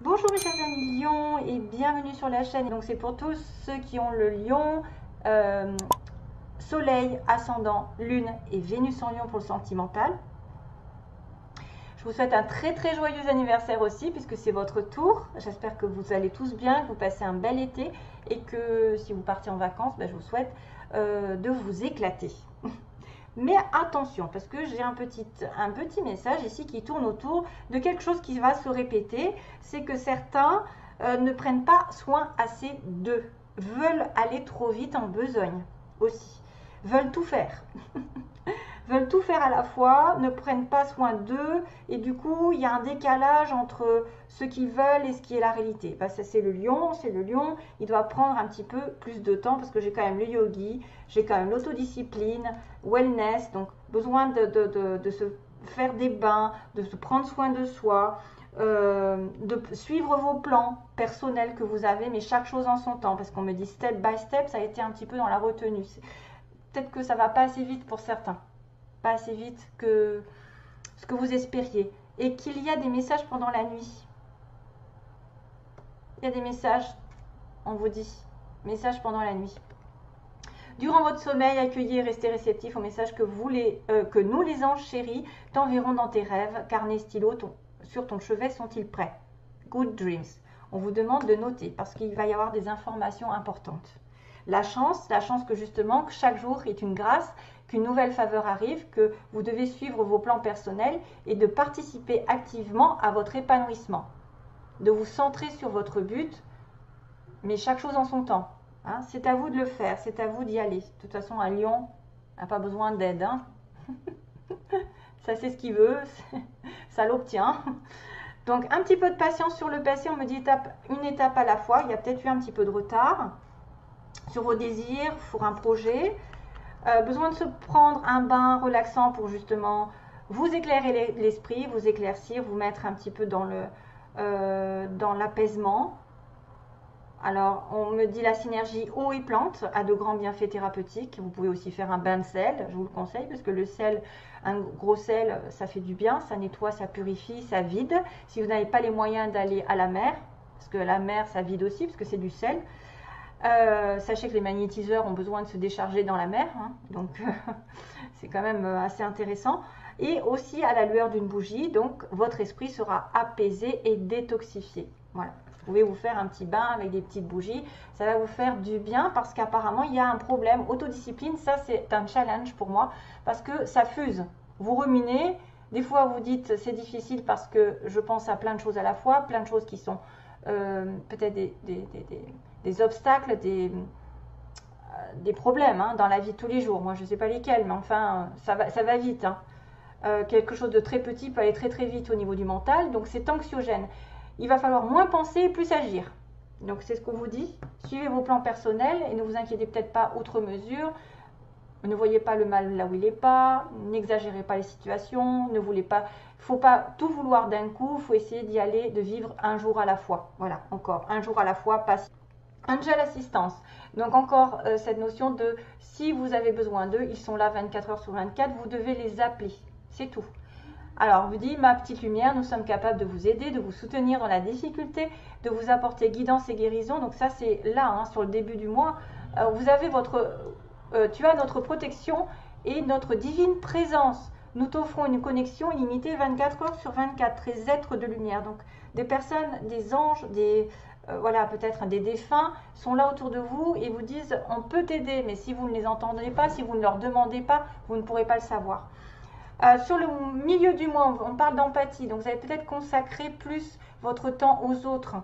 Bonjour mes chers amis lions et bienvenue sur la chaîne. Donc c'est pour tous ceux qui ont le lion, soleil, ascendant, lune et Vénus en lion pour le sentimental. Je vous souhaite un très joyeux anniversaire aussi puisque c'est votre tour. J'espère que vous allez tous bien, que vous passez un bel été et que si vous partez en vacances, je vous souhaite de vous éclater. Mais attention, parce que j'ai un petit message ici qui tourne autour de quelque chose qui va se répéter. C'est que certains ne prennent pas soin assez d'eux, veulent aller trop vite en besogne aussi, veulent tout faire. Veulent tout faire à la fois, ne prennent pas soin d'eux et du coup il y a un décalage entre ce qu'ils veulent et ce qui est la réalité. Ça c'est le lion, il doit prendre un petit peu plus de temps parce que j'ai quand même le yogi, j'ai quand même l'autodiscipline, wellness, donc besoin de se faire des bains, de se prendre soin de soi, de suivre vos plans personnels que vous avez, mais chaque chose en son temps, parce qu'on me dit step by step, ça a été un petit peu dans la retenue. Peut-être que ça va pas assez vite pour certains. Pas assez vite que ce que vous espériez. Et qu'il y a des messages pendant la nuit. Il y a des messages, on vous dit, messages pendant la nuit. Durant votre sommeil, accueillez et restez réceptif aux messages que nous les anges chéris t'enverront dans tes rêves. Carnet, stylo, sur ton chevet sont-ils prêts? Good dreams. On vous demande de noter parce qu'il va y avoir des informations importantes. La chance que justement que chaque jour est une grâce, qu'une nouvelle faveur arrive, que vous devez suivre vos plans personnels et de participer activement à votre épanouissement, de vous centrer sur votre but, mais chaque chose en son temps. Hein, c'est à vous de le faire, c'est à vous d'y aller. De toute façon, un lion n'a pas besoin d'aide. Hein. Ça, c'est ce qu'il veut, ça l'obtient. Donc, un petit peu de patience sur le passé. On me dit une étape à la fois. Il y a peut-être eu un petit peu de retard sur vos désirs, pour un projet. Besoin de se prendre un bain relaxant pour justement vous éclairer l'esprit, vous éclaircir, vous mettre un petit peu dans l'apaisement. Alors, on me dit la synergie eau et plante a de grands bienfaits thérapeutiques. Vous pouvez aussi faire un bain de sel, je vous le conseille, parce que le sel, un gros sel, ça fait du bien, ça nettoie, ça purifie, ça vide. Si vous n'avez pas les moyens d'aller à la mer, parce que la mer, ça vide aussi, parce que c'est du sel, sachez que les magnétiseurs ont besoin de se décharger dans la mer, hein, donc c'est quand même assez intéressant. Et aussi à la lueur d'une bougie, donc votre esprit sera apaisé et détoxifié. Voilà. Vous pouvez vous faire un petit bain avec des petites bougies, ça va vous faire du bien parce qu'apparemment il y a un problème. Autodiscipline, ça c'est un challenge pour moi parce que ça fuse. Vous ruminez, des fois vous dites c'est difficile parce que je pense à plein de choses à la fois, plein de choses qui sont peut-être des obstacles, des problèmes hein, dans la vie de tous les jours. Moi je ne sais pas lesquels, mais enfin ça va vite. Hein. Quelque chose de très petit peut aller très vite au niveau du mental, donc c'est anxiogène. Il va falloir moins penser et plus agir. Donc c'est ce qu'on vous dit. Suivez vos plans personnels et ne vous inquiétez peut-être pas outre mesure. Ne voyez pas le mal là où il n'est pas. N'exagérez pas les situations. Ne voulez pas. Il ne faut pas tout vouloir d'un coup. Il faut essayer d'y aller, de vivre un jour à la fois. Voilà, encore un jour à la fois. Passe. Angel Assistance. Donc encore cette notion de si vous avez besoin d'eux, ils sont là 24 heures sur 24. Vous devez les appeler. C'est tout. Alors, on vous dit, ma petite lumière, nous sommes capables de vous aider, de vous soutenir dans la difficulté, de vous apporter guidance et guérison. Donc ça, c'est là, hein, sur le début du mois. Vous avez tu as notre protection et notre divine présence. Nous t'offrons une connexion illimitée 24 heures sur 24, les êtres de lumière. Donc, des personnes, des anges, voilà, peut-être des défunts sont là autour de vous et vous disent, on peut t'aider, mais si vous ne les entendez pas, si vous ne leur demandez pas, vous ne pourrez pas le savoir. Sur le milieu du mois, on parle d'empathie, donc vous allez peut-être consacrer plus votre temps aux autres.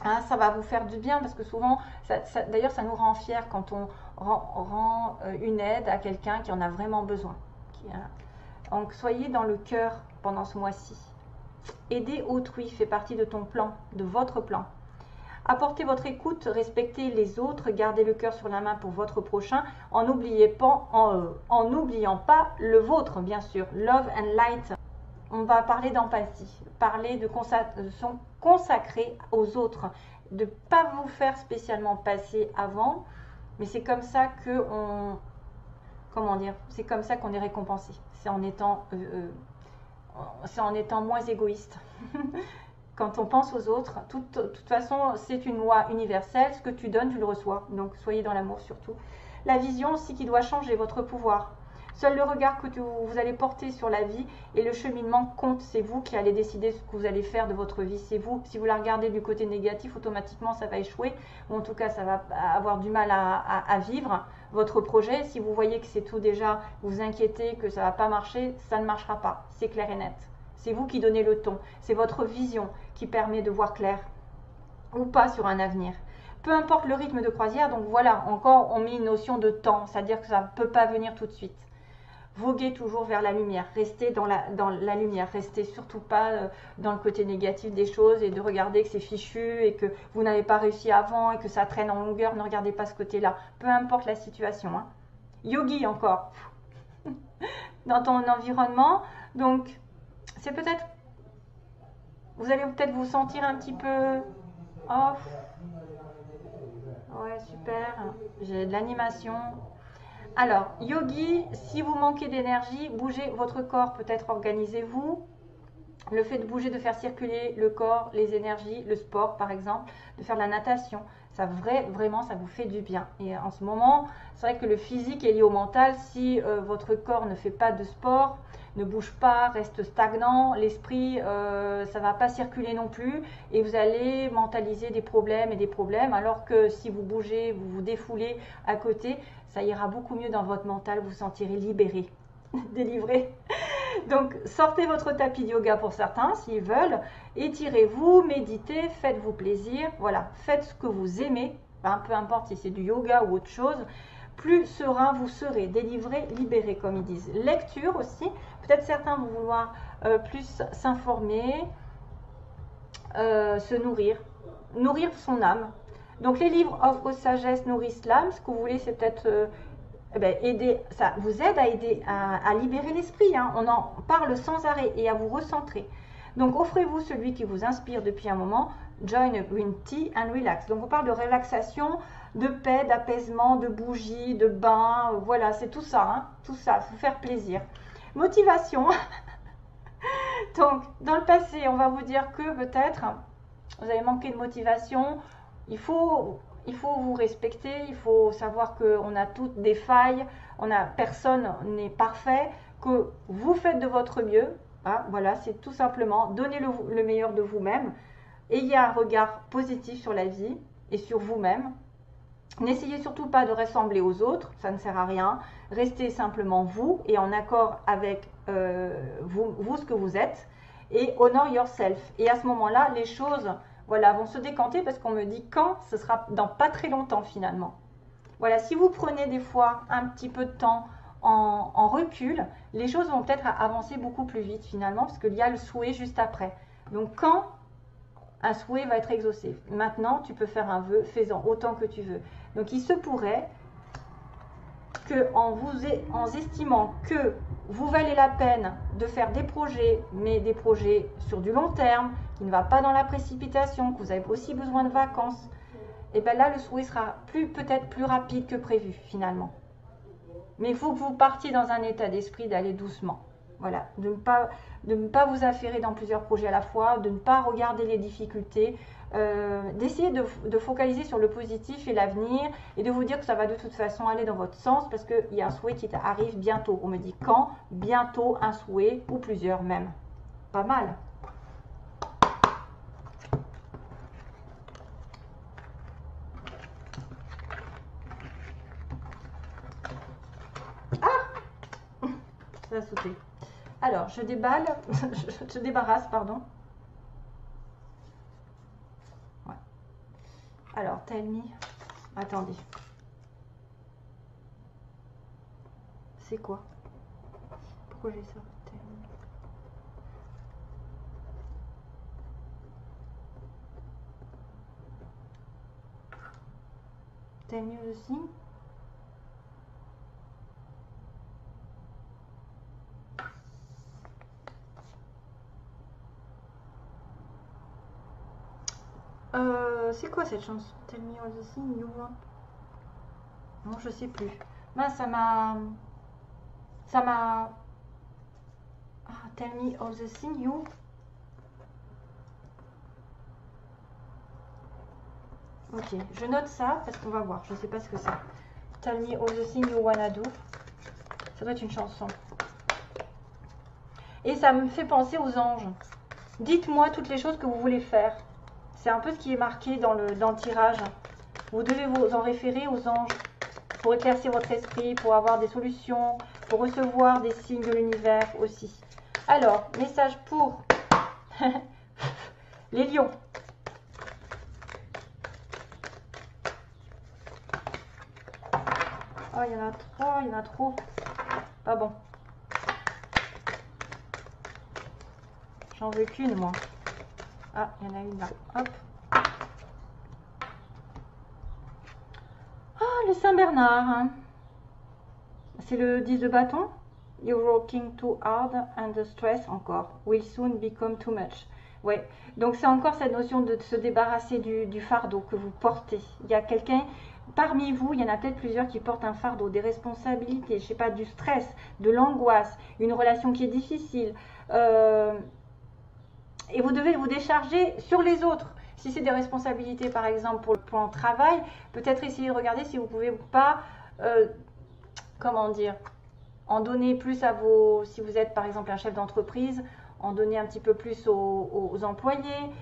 Hein, ça va vous faire du bien parce que souvent, d'ailleurs, ça nous rend fiers quand on rend une aide à quelqu'un qui en a vraiment besoin. Donc, soyez dans le cœur pendant ce mois-ci. Aider autrui fait partie de ton plan, de votre plan. Apportez votre écoute, respectez les autres, gardez le cœur sur la main pour votre prochain, en n'oubliant pas le vôtre, bien sûr. Love and light. On va parler d'empathie, parler de consacrer aux autres, de ne pas vous faire spécialement passer avant, mais c'est comme ça que c'est comme ça qu'on est récompensé. C'est en étant moins égoïste. quand on pense aux autres, de toute façon, c'est une loi universelle. Ce que tu donnes, tu le reçois. Donc, soyez dans l'amour surtout. La vision aussi qui doit changer votre pouvoir. Seul le regard que vous allez porter sur la vie et le cheminement compte. C'est vous qui allez décider ce que vous allez faire de votre vie. C'est vous. Si vous la regardez du côté négatif, automatiquement, ça va échouer. Ou en tout cas, ça va avoir du mal à vivre votre projet. Si vous voyez que c'est tout déjà, vous vous inquiétez, que ça ne va pas marcher, ça ne marchera pas. C'est clair et net. C'est vous qui donnez le ton. C'est votre vision qui permet de voir clair ou pas sur un avenir. Peu importe le rythme de croisière, donc voilà, encore on met une notion de temps, c'est-à-dire que ça ne peut pas venir tout de suite. Voguez toujours vers la lumière, restez dans la lumière, restez surtout pas dans le côté négatif des choses et de regarder que c'est fichu et que vous n'avez pas réussi avant et que ça traîne en longueur, ne regardez pas ce côté-là, peu importe la situation. Hein. Yogi encore, dans ton environnement, donc c'est peut-être, vous allez peut-être vous sentir un petit peu off. Ouais, super, j'ai de l'animation. Alors, yogi, si vous manquez d'énergie, bougez votre corps, peut-être organisez-vous. Le fait de bouger, de faire circuler le corps, les énergies, le sport par exemple, de faire de la natation, ça vraiment, ça vous fait du bien. Et en ce moment, c'est vrai que le physique est lié au mental. Si votre corps ne fait pas de sport, ne bouge pas, reste stagnant, l'esprit, ça ne va pas circuler non plus et vous allez mentaliser des problèmes et des problèmes, alors que si vous bougez, vous vous défoulez à côté, ça ira beaucoup mieux dans votre mental, vous vous sentirez libéré, délivré. Donc sortez votre tapis de yoga pour certains s'ils veulent, étirez-vous, méditez, faites-vous plaisir, voilà, faites ce que vous aimez, hein, peu importe si c'est du yoga ou autre chose, plus serein vous serez, délivré, libéré comme ils disent. Lecture aussi, peut-être certains vont vouloir plus s'informer, se nourrir, nourrir son âme. Donc les livres offrent sagesse, nourrissent l'âme, ce que vous voulez c'est peut-être aider, ça vous aide à aider à libérer l'esprit, hein. On en parle sans arrêt et à vous recentrer. Donc offrez-vous celui qui vous inspire depuis un moment, join a green tea and relax. Donc on parle de relaxation, de paix, d'apaisement, de bougies, de bain, voilà, c'est tout ça, hein, tout ça, vous faire plaisir. Motivation. Donc dans le passé, on va vous dire que peut-être vous avez manqué de motivation, il faut vous respecter, il faut savoir qu'on a toutes des failles, personne n'est parfait, que vous faites de votre mieux, hein, voilà, c'est tout simplement, donnez le meilleur de vous-même, ayez un regard positif sur la vie et sur vous-même, n'essayez surtout pas de ressembler aux autres, ça ne sert à rien, restez simplement vous et en accord avec vous ce que vous êtes, et honor yourself, et à ce moment-là, les choses voilà, vont se décanter parce qu'on me dit quand, ce sera dans pas très longtemps finalement. Voilà, si vous prenez des fois un petit peu de temps en recul, les choses vont peut-être avancer beaucoup plus vite finalement parce qu'il y a le souhait juste après. Donc quand un souhait va être exaucé, maintenant tu peux faire un vœu, fais-en autant que tu veux. Donc il se pourrait que en estimant que vous valez la peine de faire des projets, mais des projets sur du long terme, qui ne va pas dans la précipitation, que vous avez aussi besoin de vacances, et bien là le souhait sera peut-être plus rapide que prévu finalement. Mais il faut que vous partiez dans un état d'esprit d'aller doucement. Voilà, de ne pas vous affairer dans plusieurs projets à la fois, de ne pas regarder les difficultés, d'essayer de focaliser sur le positif et l'avenir et de vous dire que ça va de toute façon aller dans votre sens parce qu'il y a un souhait qui arrive bientôt. On me dit quand, bientôt un souhait ou plusieurs même. Pas mal. Ah, ça a sauté. Alors, je déballe, je débarrasse, pardon. Ouais. Alors, tell me. Attendez. C'est quoi? Pourquoi j'ai ça? Tell me the thing. C'est quoi cette chanson? Tell me all the things you want. Non, je sais plus. Mince, ça m'a. Ah, tell me all the things you. Ok, je note ça parce qu'on va voir. Je ne sais pas ce que c'est. Tell me all the things you wanna do. Ça doit être une chanson. Et ça me fait penser aux anges. Dites-moi toutes les choses que vous voulez faire. C'est un peu ce qui est marqué dans le tirage. Vous devez vous en référer aux anges pour éclaircir votre esprit, pour avoir des solutions, pour recevoir des signes de l'univers aussi. Alors, message pour les lions. Oh, il y en a trois, il y en a trop. Pas bon. J'en veux qu'une, moi. Ah, il y en a une là. Hop. Ah, le Saint-Bernard. Hein. C'est le 10 de bâton. You're working too hard and the stress encore will soon become too much. Ouais, donc c'est encore cette notion de se débarrasser du fardeau que vous portez. Il y a quelqu'un, parmi vous, il y en a peut-être plusieurs qui portent un fardeau, des responsabilités, je sais pas, du stress, de l'angoisse, une relation qui est difficile. Et vous devez vous décharger sur les autres. Si c'est des responsabilités, par exemple, pour le travail, peut-être essayer de regarder si vous ne pouvez pas, comment dire, en donner plus à vos, si vous êtes par exemple un chef d'entreprise, en donner un petit peu plus aux employés.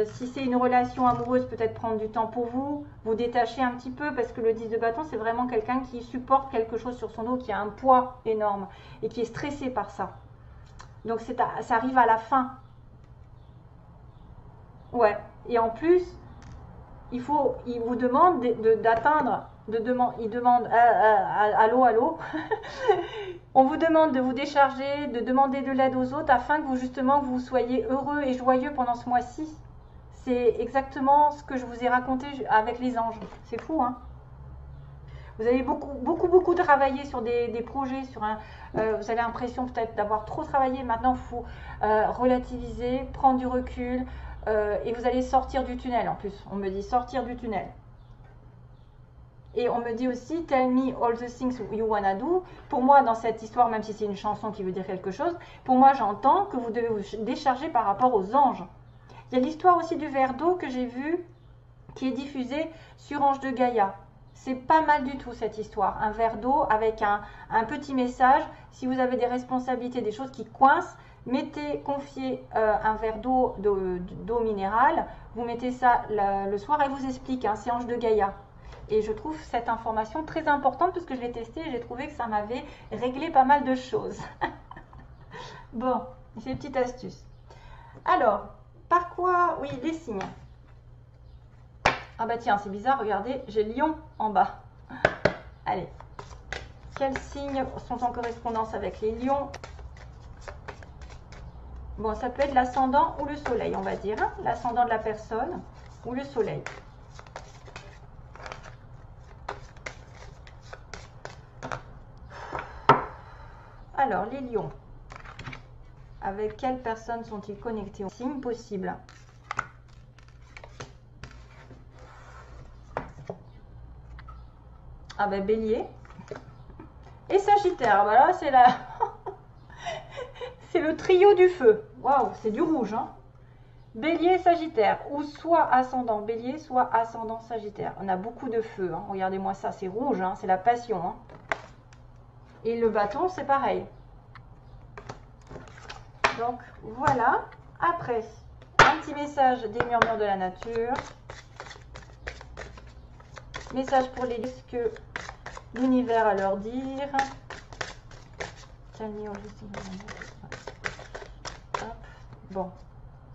Si c'est une relation amoureuse, peut-être prendre du temps pour vous, vous détacher un petit peu, parce que le 10 de bâton, c'est vraiment quelqu'un qui supporte quelque chose sur son dos, qui a un poids énorme et qui est stressé par ça. Donc ça arrive à la fin. Ouais, et en plus, il vous demande d'atteindre, il demande allô, allô. On vous demande de vous décharger, de demander de l'aide aux autres afin que vous soyez heureux et joyeux pendant ce mois-ci. C'est exactement ce que je vous ai raconté avec les anges. C'est fou, hein? Vous avez beaucoup travaillé sur des projets, vous avez l'impression peut-être d'avoir trop travaillé. Maintenant, il faut relativiser, prendre du recul et vous allez sortir du tunnel en plus. On me dit sortir du tunnel. Et on me dit aussi, tell me all the things you wanna do. Pour moi, dans cette histoire, même si c'est une chanson qui veut dire quelque chose, pour moi, j'entends que vous devez vous décharger par rapport aux anges. Il y a l'histoire aussi du verre d'eau que j'ai vu, qui est diffusée sur Ange de Gaïa. C'est pas mal du tout cette histoire. Un verre d'eau avec un petit message. Si vous avez des responsabilités, des choses qui coincent, confiez un verre d'eau minérale. Vous mettez ça le soir et vous explique. Hein, c'est Ange de Gaïa. Et je trouve cette information très importante parce que je l'ai testée et j'ai trouvé que ça m'avait réglé pas mal de choses. Bon, c'est une petite astuce. Alors, par quoi? Oui, les signes. Ah bah tiens, c'est bizarre, regardez, j'ai lion en bas. Allez, quels signes sont en correspondance avec les lions? Bon, ça peut être l'ascendant ou le soleil, on va dire. Hein, l'ascendant de la personne ou le soleil. Alors, les lions. Avec quelles personnes sont-ils connectés aux signes possibles? Ah ben bélier et sagittaire, voilà c'est c'est le trio du feu. Waouh, c'est du rouge, hein. Bélier, sagittaire, ou soit ascendant bélier, soit ascendant sagittaire. On a beaucoup de feu, hein. Regardez-moi ça, c'est rouge, hein. C'est la passion, hein. Et le bâton, c'est pareil. Donc voilà. Après, un petit message des murmures de la nature. Message pour les listes que l'univers a leur dire. Bon,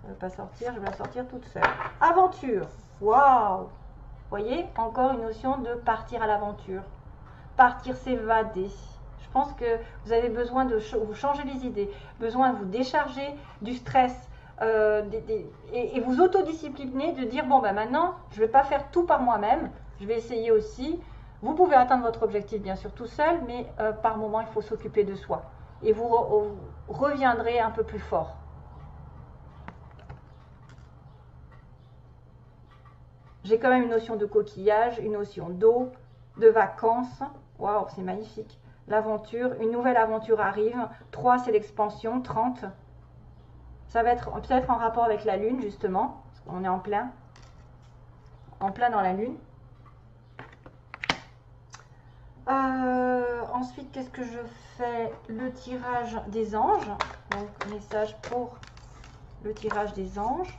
ça ne veut pas sortir, je vais la sortir toute seule. Aventure. Waouh! Vous voyez, encore une notion de partir à l'aventure. Partir s'évader. Je pense que vous avez besoin de vous changer les idées, besoin de vous décharger du stress et vous autodiscipliner, de dire bon ben maintenant je ne vais pas faire tout par moi-même, je vais essayer aussi. Vous pouvez atteindre votre objectif bien sûr tout seul, mais par moment il faut s'occuper de soi et vous reviendrez un peu plus fort. J'ai quand même une notion de coquillage, une notion d'eau, de vacances. Waouh, c'est magnifique. L'aventure, une nouvelle aventure arrive. 3, c'est l'expansion. 30. Ça va être peut-être en rapport avec la lune, justement. Parce qu'on est en plein. en plein dans la lune. Ensuite, qu'est-ce que je fais? Le tirage des anges. Donc, message pour le tirage des anges.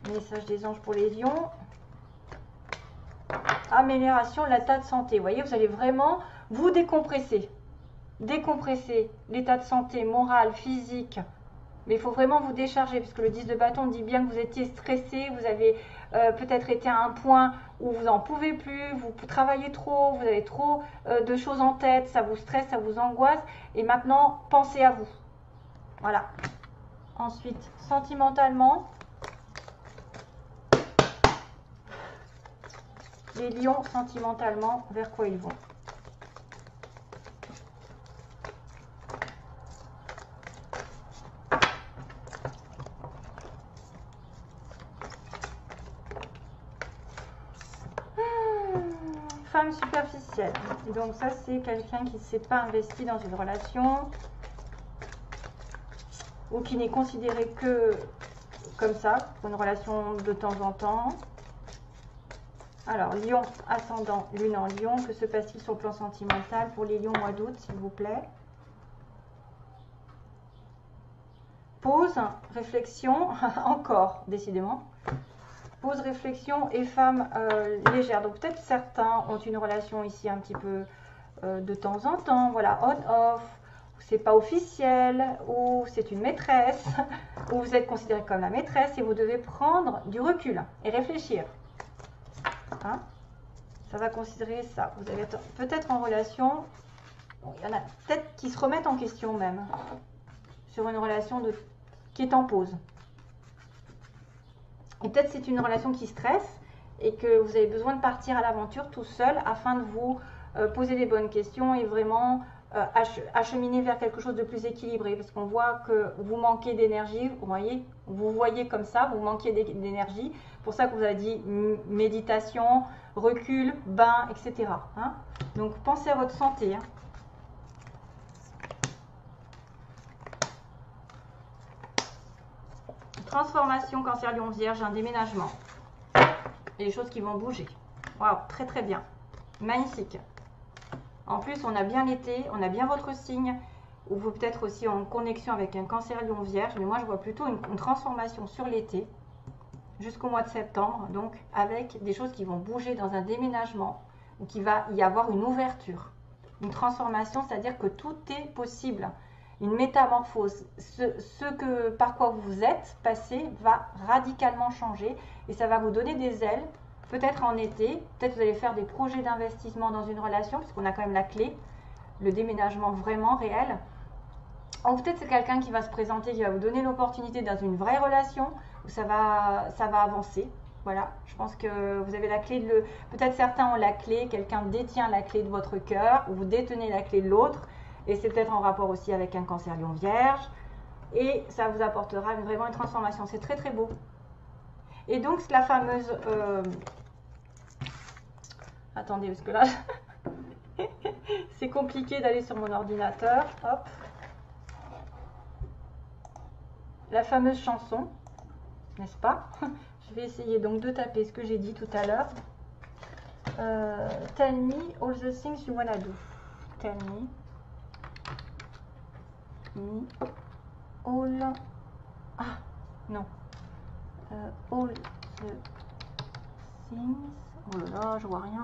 Message des anges pour les lions. Amélioration de l'état de santé. Vous voyez, vous allez vraiment vous décompresser. Décompresser l'état de santé moral, physique. Mais il faut vraiment vous décharger, parce que le 10 de bâton dit bien que vous étiez stressé, vous avez peut-être été à un point où vous n'en pouvez plus, vous travaillez trop, vous avez trop de choses en tête, ça vous stresse, ça vous angoisse. Et maintenant, pensez à vous. Voilà. Ensuite, sentimentalement, les lions, sentimentalement, vers quoi ils vont? Femme superficielle. Donc ça, c'est quelqu'un qui ne s'est pas investi dans une relation ou qui n'est considéré que comme ça, pour une relation de temps en temps. Alors, lion, ascendant, lune en lion. Que se passe-t-il sur le plan sentimental pour les lions mois d'août, s'il vous plaît? Pause, réflexion, encore, décidément. Pause, réflexion et femme légère. Donc, peut-être certains ont une relation ici un petit peu de temps en temps. Voilà, on-off. C'est pas officiel, ou c'est une maîtresse, ou vous êtes considéré comme la maîtresse et vous devez prendre du recul et réfléchir. Hein? Ça va considérer ça. Vous allez être peut-être en relation. Bon, il y en a peut-être qui se remettent en question même sur une relation qui est en pause. Et peut-être c'est une relation qui stresse et que vous avez besoin de partir à l'aventure tout seul afin de vous poser les bonnes questions et vraiment acheminer vers quelque chose de plus équilibré, parce qu'on voit que vous manquez d'énergie, vous voyez comme ça, vous manquez d'énergie, pour ça que vous avez dit méditation, recul, bain, etc. Hein? Donc pensez à votre santé. Hein? Transformation, cancer, lion, vierge, un déménagement. Et les choses qui vont bouger. Waouh, très très bien. Magnifique. En plus, on a bien l'été, on a bien votre signe, ou vous peut-être aussi en connexion avec un cancer lion vierge, mais moi je vois plutôt une transformation sur l'été, jusqu'au mois de septembre, donc avec des choses qui vont bouger dans un déménagement, ou qu'il va y avoir une ouverture, une transformation, c'est-à-dire que tout est possible, une métamorphose. Par quoi vous êtes passé va radicalement changer, et ça va vous donner des ailes. Peut-être en été, peut-être vous allez faire des projets d'investissement dans une relation, puisqu'on a quand même la clé, le déménagement vraiment réel. Ou peut-être c'est quelqu'un qui va se présenter, qui va vous donner l'opportunité dans une vraie relation, où ça va avancer. Voilà, je pense que vous avez la clé de peut-être certains ont la clé, quelqu'un détient la clé de votre cœur, ou vous détenez la clé de l'autre, et c'est peut-être en rapport aussi avec un cancer lion vierge, et ça vous apportera vraiment une transformation. C'est très très beau. Et donc la fameuse... Attendez, parce que là, c'est compliqué d'aller sur mon ordinateur. Hop. La fameuse chanson, n'est-ce pas? Je vais essayer donc de taper ce que j'ai dit tout à l'heure. Tell me all the things you wanna do. Tell me all... Ah, non. All the things... Oh là là, je vois rien.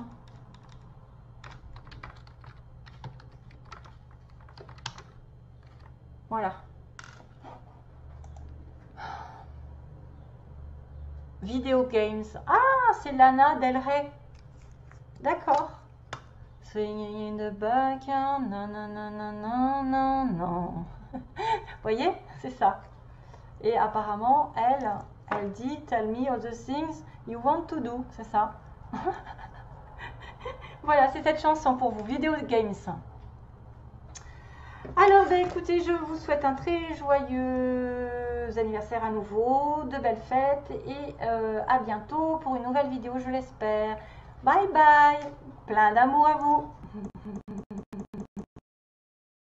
Voilà. Video games. Ah, c'est Lana Del Rey. D'accord. Swinging in the back. Non, non, non, non, non, non, non. Vous voyez, c'est ça. Et apparemment, elle dit tell me all the things you want to do. C'est ça. Voilà, c'est cette chanson pour vous. Video games. Alors, ben, écoutez, je vous souhaite un très joyeux anniversaire à nouveau, de belles fêtes et à bientôt pour une nouvelle vidéo, je l'espère. Bye bye, plein d'amour à vous.